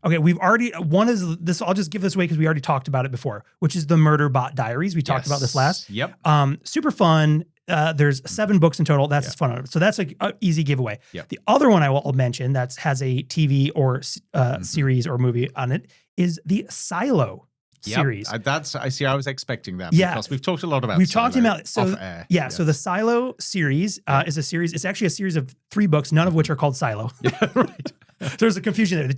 Okay, we've already, one is this, I'll just give this away because we already talked about it before, which is the Murderbot Diaries. We talked about this last. Yep. Super fun. There's 7 books in total. That's fun. So that's an easy giveaway. Yep. The other one I will mention that has a TV or series or movie on it is the Silo series. I was expecting that because we've talked a lot about We've talked about off air. So the Silo series is a series. It's actually a series of 3 books, none of which are called Silo. Right. There's a confusion there. The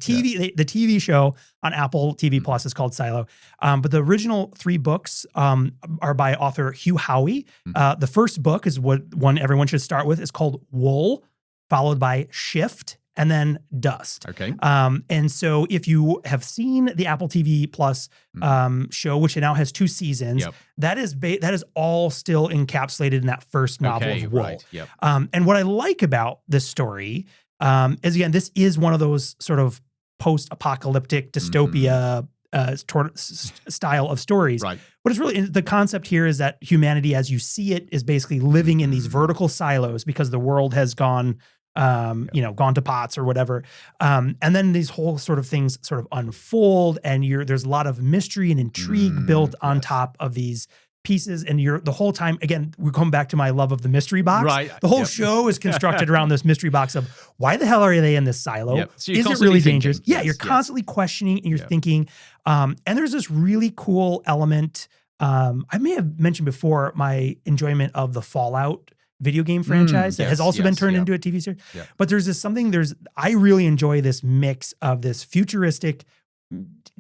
TV show on Apple TV Plus is called Silo, but the original 3 books are by author Hugh Howey. The first book is one everyone should start with. It's called Wool, followed by Shift, and then Dust. Okay. And so if you have seen the Apple TV Plus show, which now has 2 seasons, that is all still encapsulated in that first novel of Wool. Right. Yep. And what I like about this story is, again, this is one of those sort of post-apocalyptic dystopia style of stories. Right. But it's really, the concept here is that humanity, as you see it, is basically living in these vertical silos because the world has gone to pots or whatever. And then these whole sort of things sort of unfold, and there's a lot of mystery and intrigue built on top of these pieces. And the whole time, again, we're coming back to my love of the mystery box. Right. The whole show is constructed around this mystery box of why the hell are they in this silo? Yep. So is it really dangerous? Thinking. Yeah, you're constantly questioning and you're thinking. And there's this really cool element. I may have mentioned before my enjoyment of the Fallout video game franchise that has also been turned into a TV series. Yeah. But I really enjoy this mix of this futuristic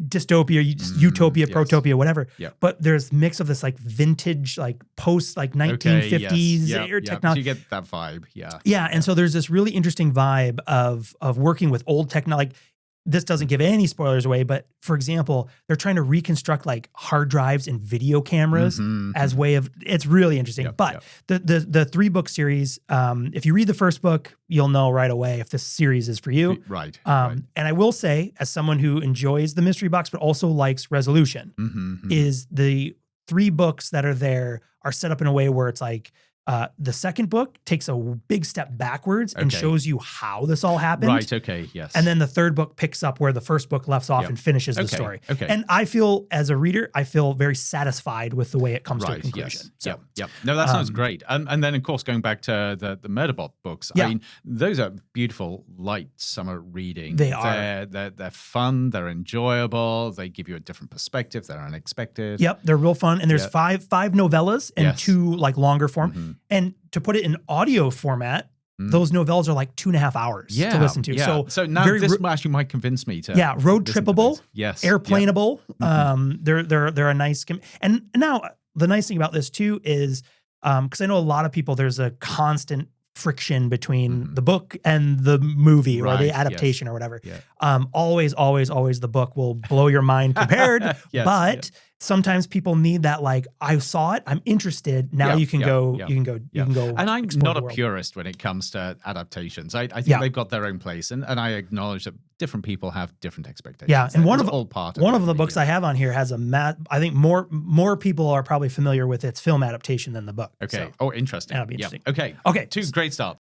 dystopia, utopia, protopia, whatever. Yeah. But there's mix of this like vintage, like post like 1950s air technology. So you get that vibe. Yeah. Yeah. And so there's this really interesting vibe of working with old technology. Like, this doesn't give any spoilers away, but for example, they're trying to reconstruct like hard drives and video cameras as way of, it's really interesting. But the 3-book series, if you read the first book, you'll know right away if this series is for you. Right. And I will say, as someone who enjoys the mystery box, but also likes resolution, is the 3 books that are there are set up in a way where it's like, the second book takes a big step backwards and shows you how this all happened. Right, okay, yes. And then the third book picks up where the first book left off and finishes the story. Okay. And I feel, as a reader, I feel very satisfied with the way it comes to a conclusion. Yes. So, no, that sounds great. And then, of course, going back to the Murderbot books, I mean, those are beautiful, light summer reading. They are. They're fun, they're enjoyable, they give you a different perspective, they're unexpected. Yep, they're real fun. And there's five novellas and 2 like longer form. And to put it in audio format, those novellas are like 2.5 hours to listen to. Yeah. So now this actually might convince me to. Yeah, road trippable, airplaneable. They're a nice. And now the nice thing about this too is, because I know a lot of people, there's a constant friction between the book and the movie or the adaptation or whatever. Always the book will blow your mind compared, but sometimes people need that, like, I saw it, I'm interested. Now you can go. You can go. And I'm not a purist when it comes to adaptations. I think they've got their own place, and I acknowledge that different people have different expectations. Yeah, and one of the books I have on here has I think more people are probably familiar with its film adaptation than the book. Okay. So Interesting. That'll be interesting. Okay. 2 great starts.